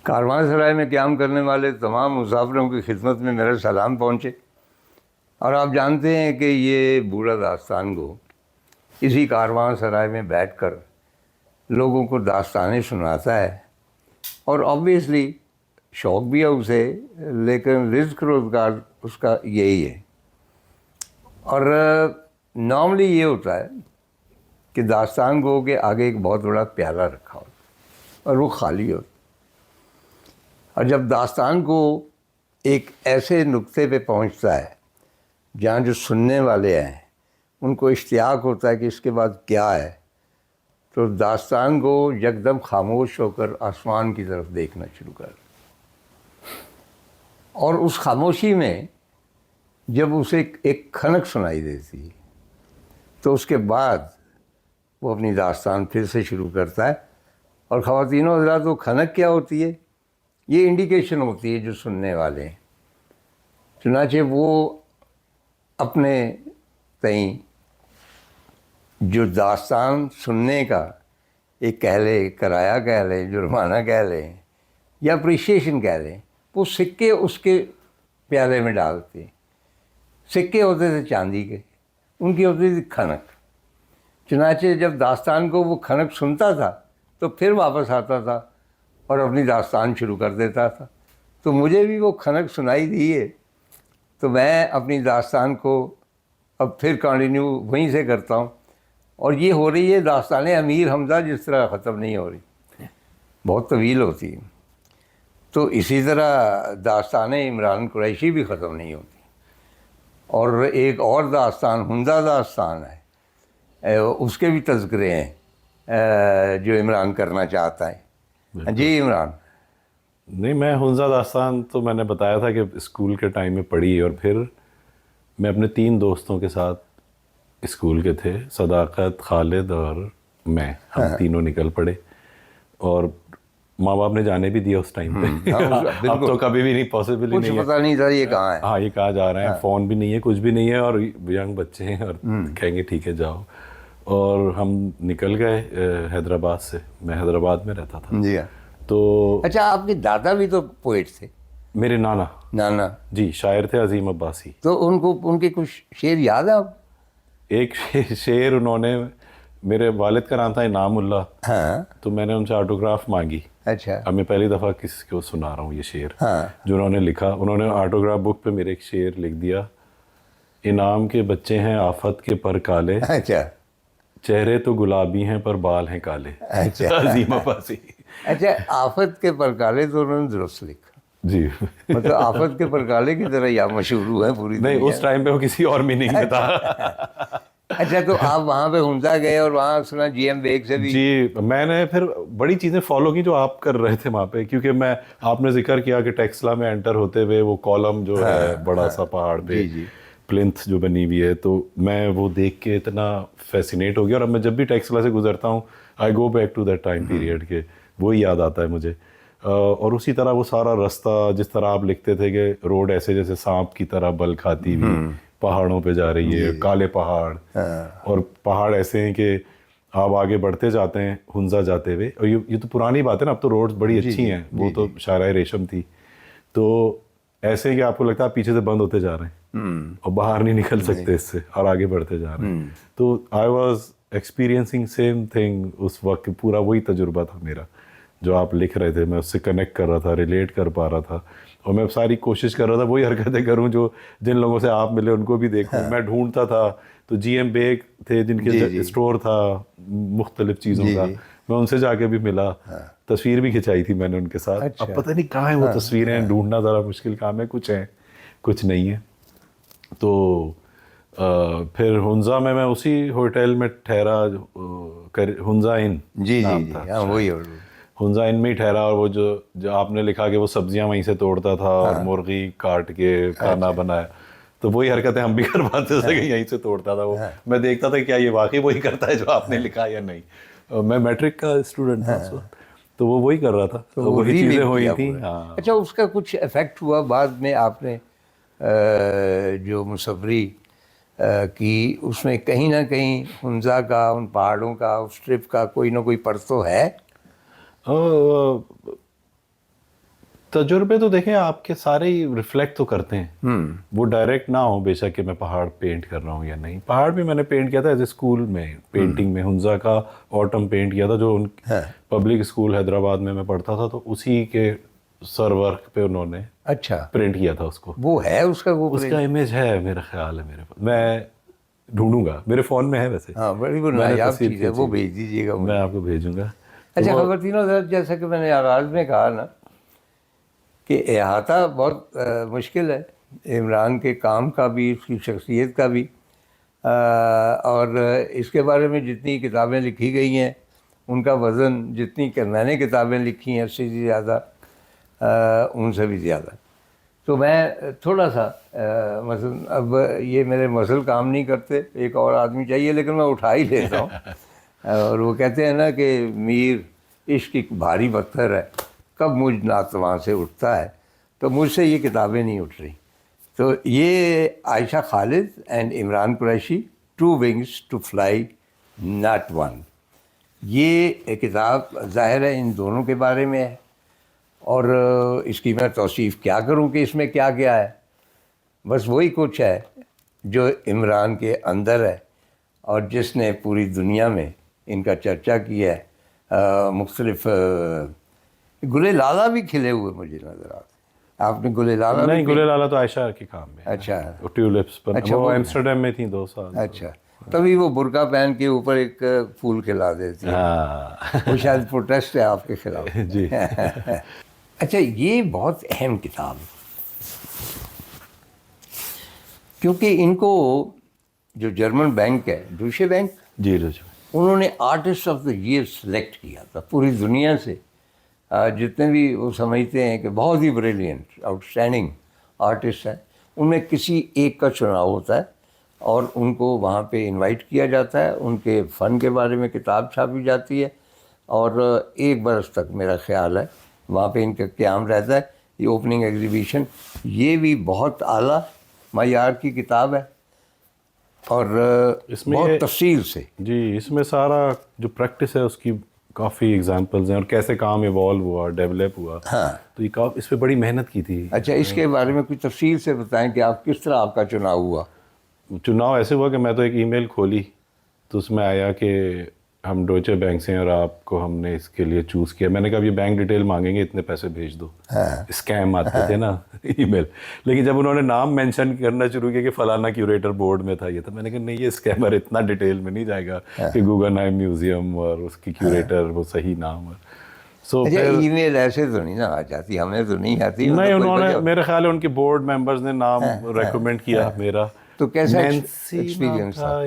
کاروان سرائے میں قیام کرنے والے تمام مسافروں کی خدمت میں میرا سلام پہنچے، اور آپ جانتے ہیں کہ یہ بوڑھا داستان گو اسی کاروان سرائے میں بیٹھ کر لوگوں کو داستانیں سناتا ہے، اور آبویسلی شوق بھی ہے اسے، لیکن رزق روزگار اس کا یہی ہے۔ اور نارملی یہ ہوتا ہے کہ داستان گو کے آگے ایک بہت بڑا پیالہ رکھا ہوتا اور وہ خالی ہوتا، اور جب داستان کو ایک ایسے نقطے پہ پہنچتا ہے جہاں جو سننے والے ہیں ان کو اشتیاق ہوتا ہے کہ اس کے بعد کیا ہے، تو داستان کو یکدم خاموش ہو کر آسمان کی طرف دیکھنا شروع کر، اور اس خاموشی میں جب اسے ایک کھنک سنائی دیتی تو اس کے بعد وہ اپنی داستان پھر سے شروع کرتا ہے۔ اور خواتین و حضرات، وہ کھنک کیا ہوتی ہے؟ یہ انڈیکیشن ہوتی ہے جو سننے والے ہیں۔ چنانچہ وہ اپنے تئیں جو داستان سننے کا ایک کہہ لے، کرایہ کہہ لیں، جرمانہ کہہ لیں یا اپریشیشن کہہ لیں، وہ سکے اس کے پیالے میں ڈالتے۔ سکے ہوتے تھے چاندی کے، ان کی ہوتی تھی کھنک۔ چنانچہ جب داستان کو وہ کھنک سنتا تھا تو پھر واپس آتا تھا اور اپنی داستان شروع کر دیتا تھا۔ تو مجھے بھی وہ کھنک سنائی دی ہے، تو میں اپنی داستان کو اب پھر کنٹینیو وہیں سے کرتا ہوں، اور یہ ہو رہی ہے داستان امیر حمزہ جس طرح ختم نہیں ہو رہی، بہت طویل ہوتی ہے۔ تو اسی طرح داستان عمران قریشی بھی ختم نہیں ہوتی، اور ایک اور داستان حمزہ داستان ہے، اس کے بھی تذکرے ہیں جو عمران کرنا چاہتا ہے۔ جی عمران۔ نہیں، میں حنزہ داستان تو میں نے بتایا تھا کہ اسکول کے ٹائم میں پڑھی، اور پھر میں اپنے 3 دوستوں کے ساتھ اسکول کے تھے، صداقت، خالد اور میں، ہم تینوں نکل پڑے، اور ماں باپ نے جانے بھی دیا اس ٹائم پہ۔ اب تو کبھی بھی نہیں، پاسبل ہی نہیں ہے، کچھ پتہ نہیں تھا یہ کہاں ہے، ہاں یہ کہاں جا رہے ہیں، فون بھی نہیں ہے، کچھ بھی نہیں ہے، اور ینگ بچے ہیں اور کہیں گے ٹھیک ہے جاؤ۔ اور ہم نکل گئے حیدرآباد سے، میں حیدرآباد میں رہتا تھا۔ جی ہاں۔ تو اچھا، آپ کے دادا بھی تو پوئٹ تھے؟ میرے نانا نانا جی شاعر تھے، عظیم عباسی۔ تو ان کے کچھ شعر یاد ہے آپ؟ ایک شعر انہوں نے، میرے والد کا نام تھا انعام اللہ، ہاں۔ تو میں نے ان سے آٹوگراف مانگی۔ اچھا۔ اب میں پہلی دفعہ کسی کو سنا رہا ہوں یہ شعر ہاں۔ جو انہوں نے لکھا۔ انہوں نے آٹوگراف بک پہ میرے ایک شعر لکھ دیا: انعام کے بچے ہیں آفت کے پر کالے، اچھا چہرے تو گلابی ہیں پر بال ہیں کالے۔ اچھا عظیم عباسی۔ اچھا، آفت کے پرکالے تو انہوں نے درست لکھا، جی مطلب آفت کے پرکالے کی طرح یا مشہور ہوئے پوری نہیں، دنیا اس ٹائم پہ وہ کسی اور میننگ میں تھا۔ اچھا، تو آپ وہاں پہ حمزہ گئے اور وہاں سنا جی ایم بیگ سے بھی؟ جی، میں نے پھر بڑی چیزیں فالو کی جو آپ کر رہے تھے وہاں پہ، کیونکہ آپ نے ذکر کیا کہ ٹیکسلا میں انٹر ہوتے ہوئے وہ کالم جو ہے بڑا سا پہاڑ پہ پلنتھ جو بنی ہوئی ہے، تو میں وہ دیکھ کے اتنا فیسینیٹ ہو گیا، اور اب میں جب بھی ٹیکسلا سے گزرتا ہوں I go back to that time period کے وہی یاد آتا ہے مجھے۔ اور اسی طرح وہ سارا رستہ جس طرح آپ لکھتے تھے کہ روڈ ایسے جیسے سانپ کی طرح بل کھاتی ہوئی پہاڑوں پہ جا رہی ہے، کالے پہاڑ، اور پہاڑ ایسے ہیں کہ آپ آگے بڑھتے جاتے ہیں حنزہ جاتے ہوئے، اور یہ تو پرانی بات ہے نا، اب تو روڈز بڑی اچھی ہیں، وہ تو شاہراہ ریشم تھی، تو ایسے کہ آپ کو لگتا ہے آپ پیچھے سے بند ہوتے جا رہے ہیں اور باہر نہیں نکل سکتے اس سے، اور آگے بڑھتے جا رہے ہیں۔ تو I was experiencing same thing اس وقت، پورا وہی تجربہ تھا میرا جو آپ لکھ رہے تھے، میں اس سے کنیکٹ کر رہا تھا، ریلیٹ کر پا رہا تھا، اور میں ساری کوشش کر رہا تھا وہی حرکتیں کروں جو جن لوگوں سے آپ ملے ان کو بھی دیکھوں۔ میں ڈھونڈتا تھا، تو جی ایم بیگ تھے جن کے اسٹور تھا مختلف چیزوں کا، میں ان سے جا کے بھی ملا، تصویر بھی کھنچائی تھی میں نے ان کے ساتھ۔ اب پتہ نہیں کہاں ہیں وہ تصویریں، ڈھونڈنا ذرا مشکل کام ہے، کچھ ہیں کچھ نہیں ہے۔ تو پھر حنزہ میں اسی ہوٹل میں ٹھہرا، حنزہ ان، جی جی جی ہاں وہی۔ حنزہ ان میں ہی ٹھہرا، اور وہ جو آپ نے لکھا کہ وہ سبزیاں وہیں سے توڑتا تھا اور مرغی کاٹ کے کھانا بنایا، تو وہی حرکتیں ہم بھی کرواتے تھے کہ یہیں سے توڑتا تھا وہ۔ میں دیکھتا تھا کیا یہ واقعی وہی کرتا ہے جو آپ نے لکھا یا نہیں۔ میں میٹرک کا اسٹوڈنٹ تھا اس وقت، تو وہ وہی کر رہا تھا، تو وہی چیزیں ہوئی تھیں۔ اچھا، اس کا کچھ افیکٹ ہوا بعد میں؟ آپ نے جو مصوری کی، اس میں کہیں نہ کہیں حنزہ کا، ان پہاڑوں کا، اس ٹرپ کا کوئی نہ کوئی پرت تو ہے؟ تجربے تو دیکھیں آپ کے سارے ہی ریفلیکٹ تو کرتے ہیں، وہ ڈائریکٹ نہ ہو بے شک کہ میں پہاڑ پینٹ کر رہا ہوں یا نہیں. پہاڑ بھی میں نے پینٹ کیا تھا ایز اے اسکول میں، پینٹنگ میں ہنزا کا آٹم پینٹ کیا تھا جو ان پبلک اسکول حیدرآباد میں ڈالتا تھا، تو اسی کے سر ورک پہ انہوں نے اچھا پرنٹ کیا تھا اس کو. وہ ہے اس کا اس کا امیج ہے میرا خیال ہے میرے پاس، میں ڈھونڈوں گا، میرے فون میں ہے ویسے. ہاں بڑی وہ نایاب چیز ہے، وہ بھیج دیجیے گا. میں آپ کو بھیجوں گا. اچھا خواتین حضرات، جیسا کہ میں نے آغاز میں کہا نا کہ احاطہ بہت مشکل ہے عمران کے کام کا بھی، اس کی شخصیت کا بھی، اور اس کے بارے میں جتنی کتابیں لکھی گئی ہیں ان کا وزن، جتنی کہ میں نے کتابیں لکھی ہیں اس سے زیادہ، ان سے بھی زیادہ. تو میں تھوڑا سا مثلا اب یہ میرے مسل کام نہیں کرتے، ایک اور آدمی چاہیے، لیکن میں اٹھا ہی لیتا ہوں. اور وہ کہتے ہیں نا کہ میر عشق ایک بھاری پتھر ہے، کب مجھ ناتواں سے اٹھتا ہے، تو مجھ سے یہ کتابیں نہیں اٹھ رہی. تو یہ Ayesha Khalid and Imran Qureshi, two wings to fly not one, یہ کتاب ظاہر ہے ان دونوں کے بارے میں ہے. اور اس کی میں توصیف کیا کروں کہ اس میں کیا کیا ہے، بس وہی کچھ ہے جو عمران کے اندر ہے اور جس نے پوری دنیا میں ان کا چرچا کیا ہے. مختلف گلے لالا بھی کھلے ہوئے مجھے نظر آتے. آپ نے گلے لالا؟ نہیں، گلے لالا تو عائشہ کے کام میں. اچھا، ٹیولپس پر اچھا، وہ ایمسٹرڈیم میں تھیں 2 سال. اچھا، تبھی وہ برقع پہن کے اوپر ایک پھول کھلا دیتی ہے. وہ شاید پروٹیسٹ ہے آپ کے خلاف. جی. اچھا، یہ بہت اہم کتاب ہے کیونکہ ان کو جو جرمن بینک ہے، ڈوشے بینک، جی، انہوں نے artist of the year select کیا تھا پوری دنیا سے. جتنے بھی وہ سمجھتے ہیں کہ بہت ہی بریلینٹ آؤٹ اسٹینڈنگ آرٹسٹ ہیں، ان میں کسی ایک کا چناؤ ہوتا ہے اور ان کو وہاں پہ انوائٹ کیا جاتا ہے. ان کے فن کے بارے میں کتاب چھاپی جاتی ہے اور 1 برس تک میرا خیال ہے وہاں پہ ان کا قیام رہتا ہے. یہ اوپننگ ایگزیبیشن، یہ بھی بہت اعلیٰ معیار کی کتاب ہے اور اس میں بہت تفصیل سے. جی، اس میں سارا جو پریکٹس ہے اس کی کافی ایگزامپلز ہیں اور کیسے کام ایوالو ہوا، ڈیولپ ہوا. ہاں، تو یہ اس پہ بڑی محنت کی تھی. اچھا، اس کے بارے میں کچھ تفصیل سے بتائیں کہ آپ کس طرح آپ کا چناؤ ہوا؟ چناؤ ایسے ہوا کہ میں تو ایک ای میل کھولی تو اس میں آیا کہ ہم ڈوچے بینک سے ہیں اور آپ کو ہم نے اس کے لیے چوز کیا. میں نے کہا یہ بینک ڈیٹیل مانگیں گے، اتنے پیسے بھیج دو. اسکیم آتے تھے نا ای میل. لیکن جب انہوں نے نام مینشن کرنا شروع کیا کہ فلانا کیوریٹر بورڈ میں تھا یہ تھا، میں نے کہا نہیں، یہ اسکیمر اتنا ڈیٹیل میں نہیں جائے گا کہ گوگنہائم میوزیم اور اس کی کیوریٹر وہ صحیح نام اور ای میل ایسے تو نہیں نا آ جاتی، ہمیں تو نہیں آتی. نہیں، انہوں نے میرے خیال ہے ان کے بورڈ ممبرز نے نام ریکمینڈ کیا میرا. تو کیسا ایکسپیرینس تھا؟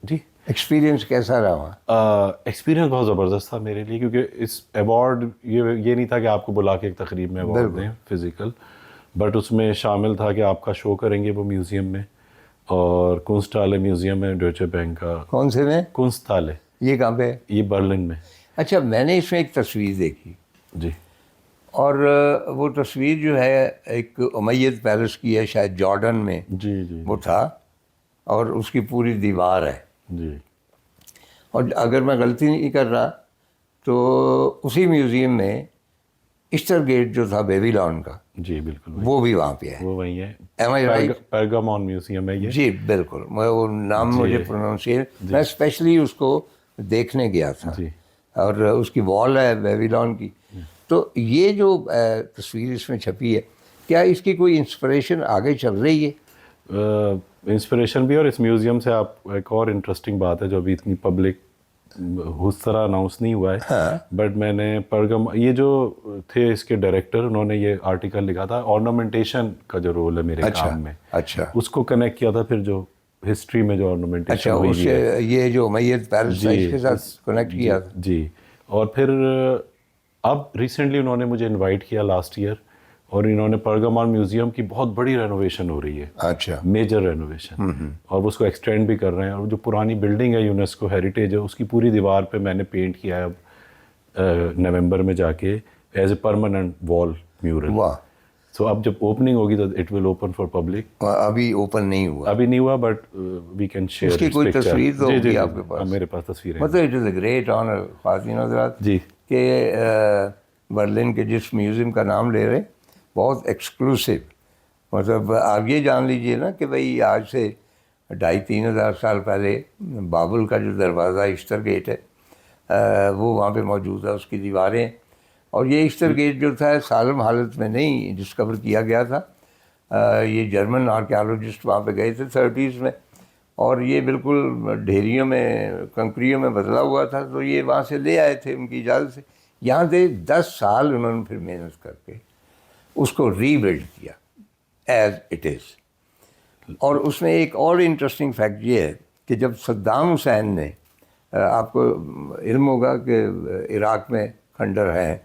جی، ایکسپیرینس کیسا رہا؟ ایکسپیرینس بہت زبردست تھا میرے لیے، کیونکہ اس ایوارڈ یہ نہیں تھا کہ آپ کو بلا کے ایک تقریب میں ایوارڈ دیں فزیکل، بٹ اس میں شامل تھا کہ آپ کا شو کریں گے وہ میوزیم میں، اور کنسٹالے میوزیم ہے ڈوچے بینک کا. کون سے میں؟ کنسٹالے. یہ کہاں پہ؟ یہ برلن میں. اچھا، میں نے اس میں ایک تصویر دیکھی. جی. اور وہ تصویر جو ہے ایک امید پیلس کی ہے، شاید جارڈن میں. جی جی. وہ تھا اور اس کی پوری دیوار ہے. جی. اور اگر میں غلطی نہیں کر رہا تو اسی میوزیم میں ایسٹر گیٹ جو تھا بیبیلون کا، جی بالکل، وہ بھی وہاں پہ ہے. وہ وہی ہے. ایم آئی رائٹ؟ پرگامون میوزیم ہے یہ. جی بالکل، میں وہ نام مجھے پروننسیٹ، میں اسپیشلی اس کو دیکھنے گیا تھا. جی. اور اس کی وال ہے بیبیلون کی. تو یہ جو تصویر اس میں چھپی ہے، کیا اس کی کوئی انسپریشن آگے چل رہی ہے؟ انسپریشن بھی، اور اس میوزیم سے آپ ایک اور انٹرسٹنگ بات ہے جو ابھی اتنی پبلک اس طرح اناؤنس نہیں ہوا ہے، بٹ میں نے یہ جو تھے اس کے ڈائریکٹر، انہوں نے یہ آرٹیکل لکھا تھا آرنامنٹیشن کا جو رول ہے میرے کام میں. اچھا، اس کو کنیکٹ کیا تھا پھر جو ہسٹری میں جو آرنامنٹیشن ہوئی ہے، یہ جو امیت پیلس ہے اس کے ساتھ کنیکٹ کیا. جی. اور پھر اب ریسنٹلی انہوں نے مجھے انوائٹ کیا لاسٹ ایئر، اور انہوں نے پرگمان میوزیم کی بہت بڑی رینوویشن ہو رئی ہے. اچھا. میجر رینوویشن، اور اس کو ایکسٹینڈ بھی کر رہے ہیں. اور جو پرانی بلڈنگ ہے یونیسکو ہیریٹیج ہے، اس کی پوری دیوار پہ میں نے پینٹ کیا ہے اب نومبر میں جا کے ایز اے پرماننٹ وال میورل. واہ. سو اب جب اوپننگ ہوگی تو it will open for public. ابھی اوپن نہیں ہوا؟ ابھی نہیں ہوا، بٹ وی کین شیئر. اس کی کوئی تصویر تو ہوگی آپ کے پاس؟ میرے پاس تصویریں. مطلب it is a great honour خواتین حضرات جی کہ برلن کے جس میوزیم کا نام لے رہے ہیں بہت ایکسکلوسیو، مطلب آپ یہ جان لیجئے نا کہ بھئی آج سے 2500-3000 ہزار سال پہلے بابل کا جو دروازہ ایسٹر گیٹ ہے وہ وہاں پہ موجود ہے، اس کی دیواریں، اور یہ ایسٹر گیٹ جو تھا سالم حالت میں نہیں ڈسکور کیا گیا تھا، یہ جرمن آرکیالوجسٹ وہاں پہ گئے تھے 30s میں، اور یہ بالکل ڈھیریوں میں کنکریوں میں بدلا ہوا تھا، تو یہ وہاں سے لے آئے تھے ان کی اجازت سے، یہاں سے 10 سال انہوں نے پھر محنت کر کے اس کو ری بلڈ کیا ایز اٹ از۔ اور اس میں ایک اور انٹرسٹنگ فیکٹ یہ ہے کہ جب صدام حسین نے، آپ کو علم ہوگا کہ عراق میں کھنڈر ہیں،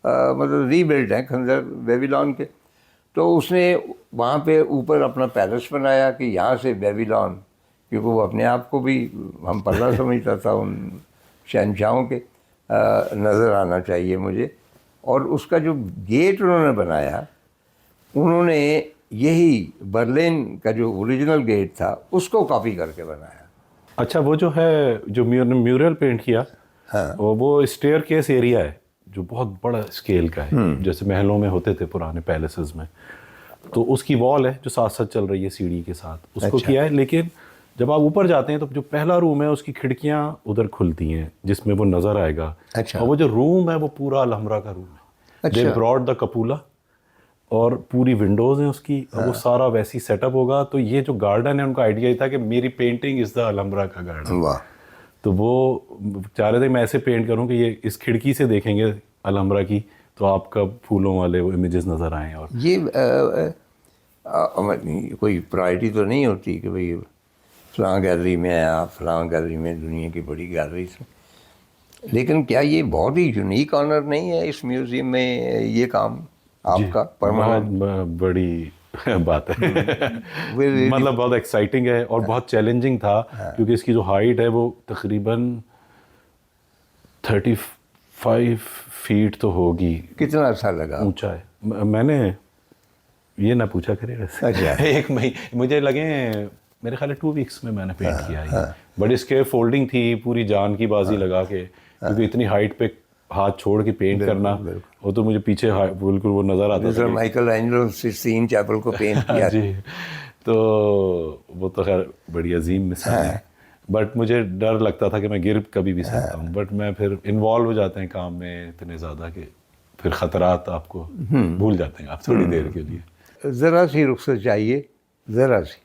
مطلب ری بلڈ ہیں کھنڈر بیبیلون کے، تو اس نے وہاں پہ اوپر اپنا پیلس بنایا کہ یہاں سے بیبیلون، کیونکہ وہ اپنے آپ کو بھی ہم پلہ سمجھتا تھا ان شہنشاہوں کے، نظر آنا چاہیے مجھے، اور اس کا جو گیٹ انہوں نے بنایا، انہوں نے یہی برلن کا جو اوریجنل گیٹ تھا اس کو کاپی کر کے بنایا۔ اچھا، وہ جو ہے جو میورل پینٹ کیا، ہاں، وہ اسٹیئر کیس ایریا ہے جو بہت بڑا اسکیل کا ہے، جیسے محلوں میں ہوتے تھے پرانے پیلیسز میں، تو اس کی وال ہے جو ساتھ ساتھ چل رہی ہے سیڑھی کے ساتھ، اس کو کیا ہے، لیکن جب آپ اوپر جاتے ہیں تو جو پہلا روم ہے اس کی کھڑکیاں ادھر کھلتی ہیں جس میں وہ نظر آئے گا، اور وہ جو روم ہے وہ پورا الحمرا کا روم ہے، دے براڈ دا کپولا، اور پوری ونڈوز ہیں اس کی، اور وہ سارا ویسی سیٹ اپ ہوگا، تو یہ جو گارڈن ہے ان کا آئیڈیا یہ تھا کہ میری پینٹنگ از دا الحمرا کا گارڈن، واہ، تو وہ چاہ رہے تھے میں ایسے پینٹ کروں کہ یہ اس کھڑکی سے دیکھیں گے الحمرا کی تو آپ کا پھولوں والے وہ امیجز نظر آئیں۔ اور یہ کوئی پرائرٹی تو نہیں ہوتی کہ بھئی فلاں گیلری میں ہیں آپ، فلاں گیلری میں، دنیا کی بڑی گیلریز میں، لیکن کیا یہ بہت ہی یونیک آنر نہیں ہے اس میوزیم میں یہ کام آپ کا پرماننٹ؟ بہت بڑی بات ہے، مطلب بہت ایکسائٹنگ ہے اور بہت چیلنجنگ تھا، کیونکہ اس کی جو ہائٹ ہے وہ تقریباً 35 فیٹ تو ہوگی، کتنا عرصہ لگا؟ اونچا ہے۔ میں نے یہ نہ پوچھا کرے ویسے، ایک مجھے لگے میرے خیال ہے 2 ویکس میں نے پینٹ کیا ہے، بڑی اس کے فولڈنگ تھی پوری جان کی بازی لگا کے، کیونکہ اتنی ہائٹ پہ ہاتھ چھوڑ کے پینٹ کرنا، وہ تو مجھے پیچھے بالکل وہ نظر آتا تھا، مائیکل اینجلو سیسٹین چیپل کو پینٹ کیا جی، تو وہ تو خیر بڑی عظیم مثال ہے، بٹ مجھے ڈر لگتا تھا کہ میں گر کبھی بھی سکتا ہوں، بٹ میں پھر انوالو ہو جاتے ہیں کام میں اتنے زیادہ کہ پھر خطرات آپ کو بھول جاتے ہیں آپ تھوڑی دیر کے لیے۔ ذرا سی رخصت چاہیے، ذرا سی،